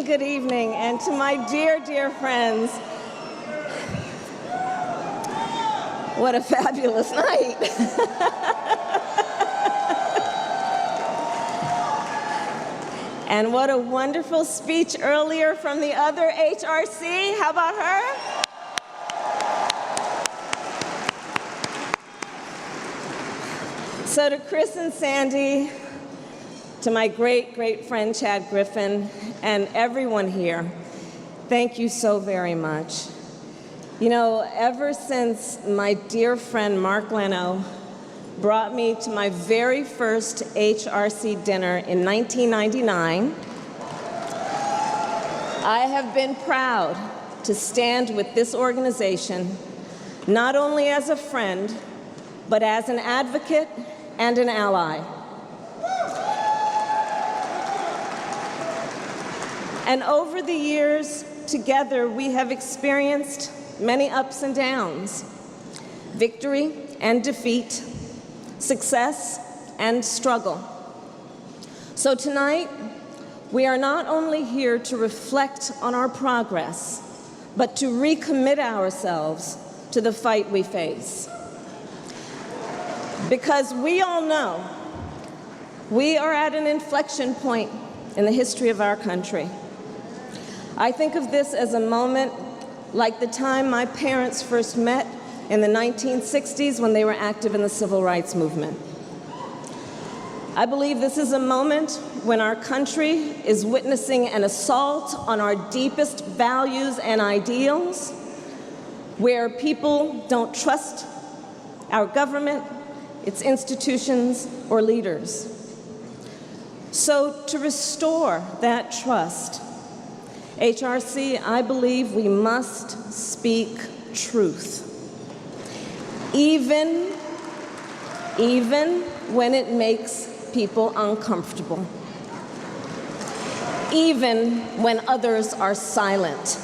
Good evening, and to my dear, dear friends, what a fabulous night. And what a wonderful speech earlier from the other HRC. How about her? So to Chris and Sandy, to my great, great friend Chad Griffin, and everyone here, thank you so very much. You know, ever since my dear friend Mark Leno brought me to my very first HRC dinner in 1999, I have been proud to stand with this organization, not only as a friend, but as an advocate and an ally. And over the years, together, we have experienced many ups and downs, victory and defeat, success and struggle. So tonight, we are not only here to reflect on our progress, but to recommit ourselves to the fight we face. Because we all know we are at an inflection point in the history of our country. I think of this as a moment like the time my parents first met in the 1960s when they were active in the civil rights movement. I believe this is a moment when our country is witnessing an assault on our deepest values and ideals, where people don't trust our government, its institutions, or leaders. So to restore that trust, HRC, I believe we must speak truth. Even when it makes people uncomfortable. Even when others are silent.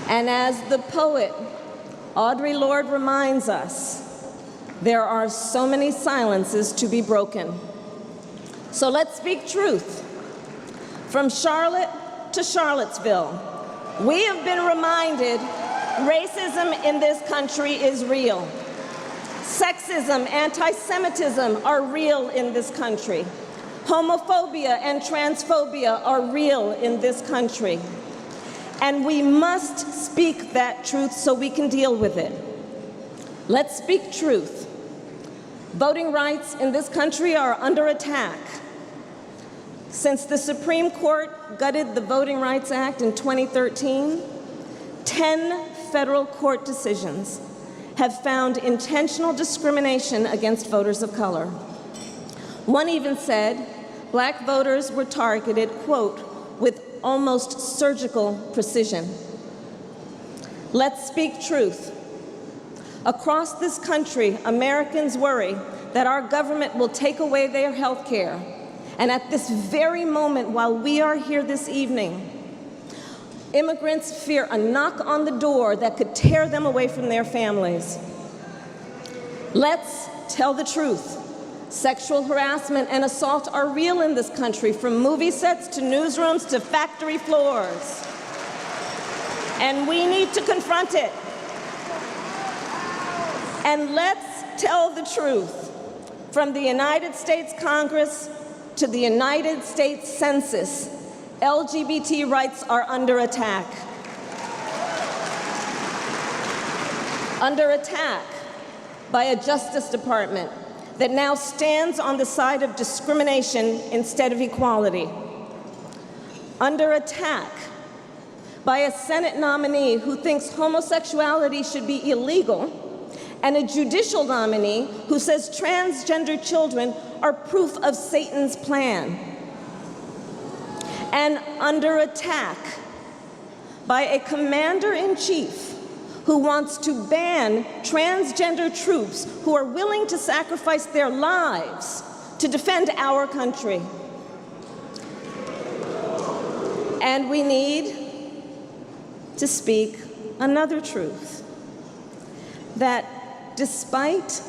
And as the poet Audre Lorde reminds us, there are so many silences to be broken. So let's speak truth. From Charlotte to Charlottesville, we have been reminded racism in this country is real. Sexism, anti-Semitism are real in this country. Homophobia and transphobia are real in this country. And we must speak that truth so we can deal with it. Let's speak truth. Voting rights in this country are under attack. Since the Supreme Court gutted the Voting Rights Act in 2013, 10 federal court decisions have found intentional discrimination against voters of color. One even said Black voters were targeted, quote, with almost surgical precision. Let's speak truth. Across this country, Americans worry that our government will take away their health care. And at this very moment, while we are here this evening, immigrants fear a knock on the door that could tear them away from their families. Let's tell the truth. Sexual harassment and assault are real in this country, from movie sets to newsrooms to factory floors. And we need to confront it. And let's tell the truth. From the United States Congress to the United States Census, LGBT rights are under attack. Under attack by a Justice Department that now stands on the side of discrimination instead of equality. under attack by a Senate nominee who thinks homosexuality should be illegal, and a judicial nominee who says transgender children are proof of Satan's plan. And under attack by a commander-in-chief who wants to ban transgender troops who are willing to sacrifice their lives to defend our country. And we need to speak another truth, that despite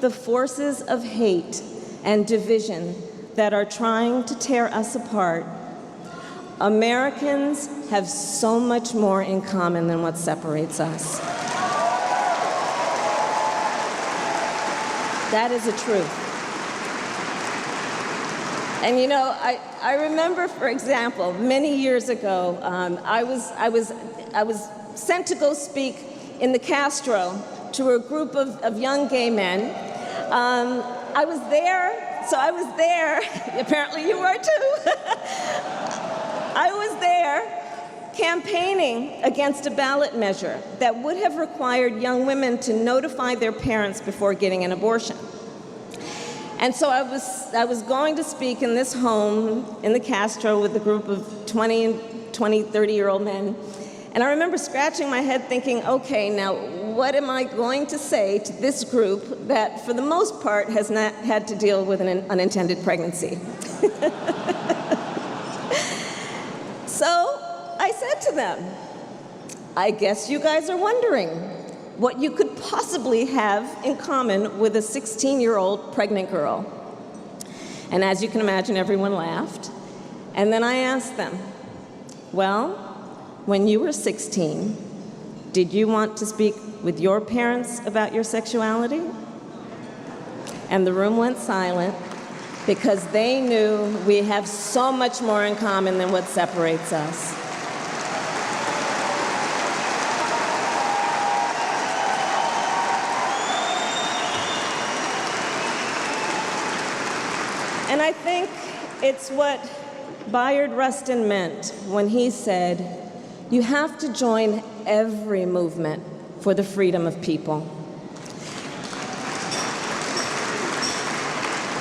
the forces of hate and division that are trying to tear us apart, Americans have so much more in common than what separates us. That is a truth. And you know, I remember, for example, many years ago, I was sent to go speak in the Castro to a group of young gay men. I was there, apparently you were too. I was there campaigning against a ballot measure that would have required young women to notify their parents before getting an abortion. And so I was going to speak in this home in the Castro with a group of 30-year-old men. And I remember scratching my head thinking, okay, now what am I going to say to this group that for the most part has not had to deal with an unintended pregnancy? So I said to them, I guess you guys are wondering what you could possibly have in common with a 16-year-old pregnant girl. And as you can imagine, everyone laughed. And then I asked them, well, when you were 16, did you want to speak with your parents about your sexuality? And the room went silent because they knew we have so much more in common than what separates us. And I think it's what Bayard Rustin meant when he said, you have to join every movement for the freedom of people.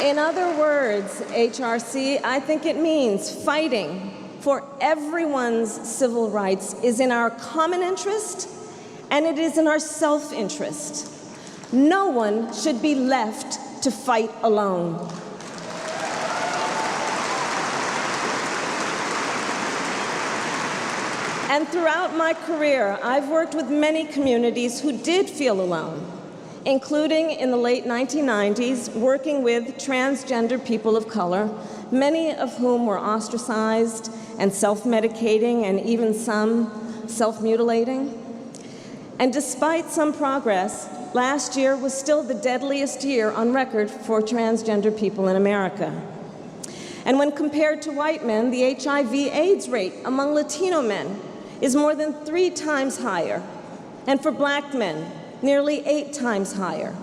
In other words, HRC, I think it means fighting for everyone's civil rights is in our common interest, and it is in our self-interest. No one should be left to fight alone. And throughout my career, I've worked with many communities who did feel alone, including in the late 1990s, working with transgender people of color, many of whom were ostracized and self-medicating and even some self-mutilating. And despite some progress, last year was still the deadliest year on record for transgender people in America. And when compared to white men, the HIV/AIDS rate among Latino men is more than 3 times higher, and for black men, nearly 8 times higher.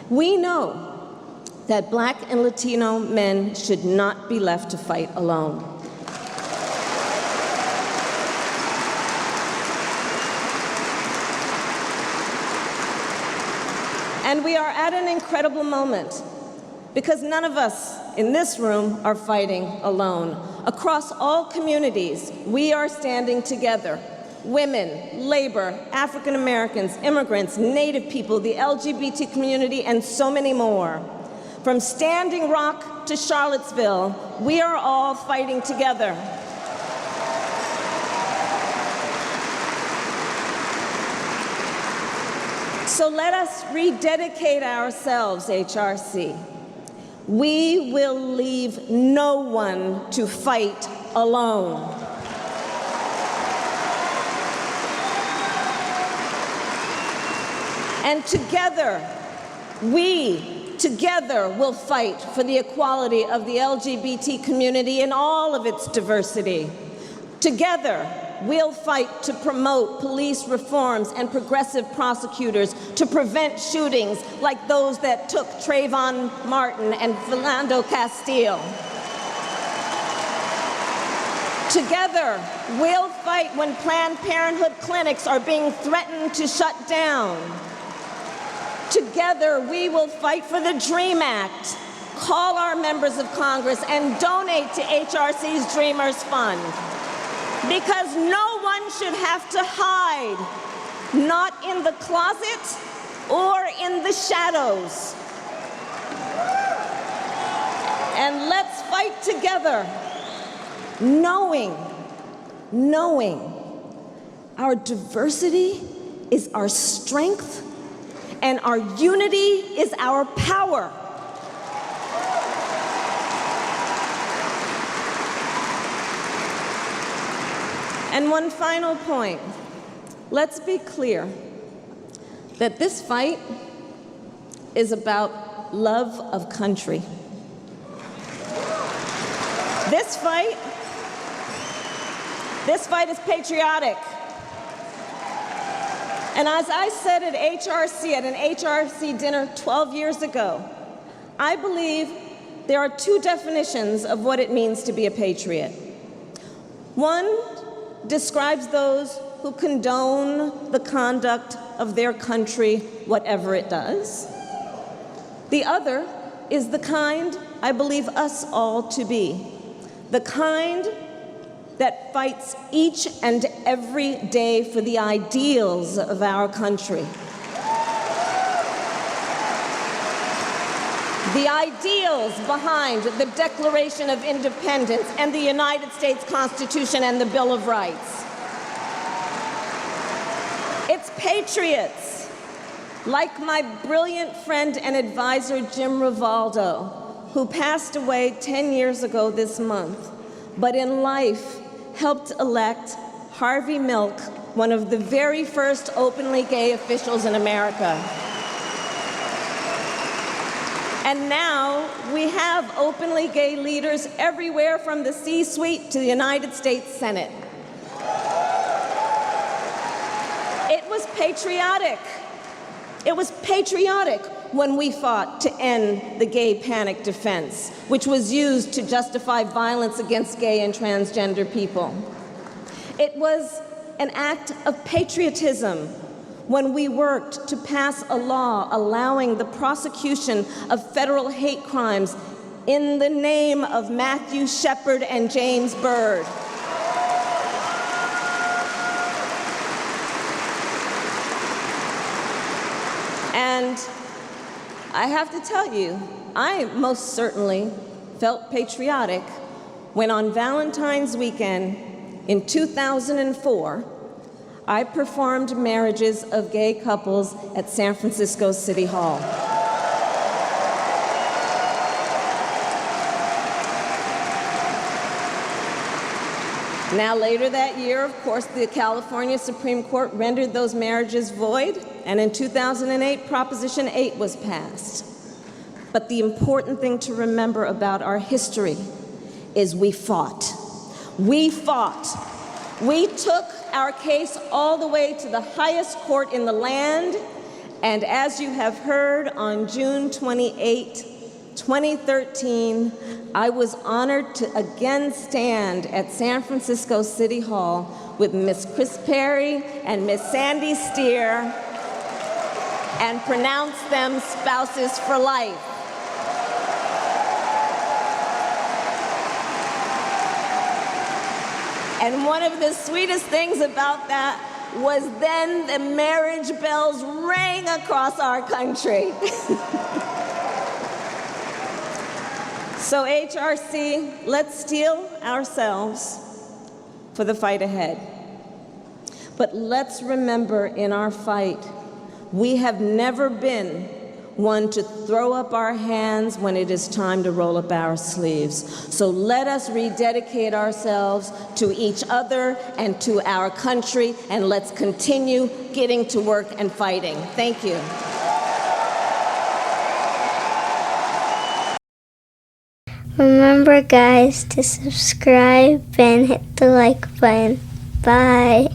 We know that black and Latino men should not be left to fight alone. And we are at an incredible moment because none of us in this room are fighting alone. Across all communities, we are standing together. Women, labor, African Americans, immigrants, Native people, the LGBT community, and so many more. From Standing Rock to Charlottesville, we are all fighting together. So let us rededicate ourselves, HRC. We will leave no one to fight alone. And together, together will fight for the equality of the LGBT community in all of its diversity. Together, we'll fight to promote police reforms and progressive prosecutors to prevent shootings like those that took Trayvon Martin and Philando Castile. Together, we'll fight when Planned Parenthood clinics are being threatened to shut down. Together, we will fight for the DREAM Act, call our members of Congress, and donate to HRC's Dreamers Fund. Because no one should have to hide, not in the closet or in the shadows. And let's fight together, knowing our diversity is our strength and our unity is our power. And one final point. Let's be clear that this fight is about love of country. This fight is patriotic. And as I said at an HRC dinner 12 years ago, I believe there are two definitions of what it means to be a patriot. One describes those who condone the conduct of their country, whatever it does. The other is the kind I believe us all to be, the kind that fights each and every day for the ideals of our country. The ideals behind the Declaration of Independence and the United States Constitution and the Bill of Rights. It's patriots like my brilliant friend and advisor, Jim Rivaldo, who passed away 10 years ago this month, but in life helped elect Harvey Milk, one of the very first openly gay officials in America. And now we have openly gay leaders everywhere from the C-suite to the United States Senate. It was patriotic. It was patriotic when we fought to end the gay panic defense, which was used to justify violence against gay and transgender people. It was an act of patriotism when we worked to pass a law allowing the prosecution of federal hate crimes in the name of Matthew Shepard and James Byrd. And I have to tell you, I most certainly felt patriotic when on Valentine's weekend in 2004, I performed marriages of gay couples at San Francisco City Hall. Now, later that year, of course, the California Supreme Court rendered those marriages void, and in 2008, Proposition 8 was passed. But the important thing to remember about our history is we fought. We fought. We took our case all the way to the highest court in the land, and as you have heard, on June 28, 2013, I was honored to again stand at San Francisco City Hall with Miss Chris Perry and Miss Sandy Steer and pronounce them spouses for life. And one of the sweetest things about that was then the marriage bells rang across our country. So HRC, let's steel ourselves for the fight ahead. But let's remember in our fight, we have never been one to throw up our hands when it is time to roll up our sleeves. So let us rededicate ourselves to each other and to our country, and let's continue getting to work and fighting. Thank you. Remember, guys, to subscribe and hit the like button. Bye.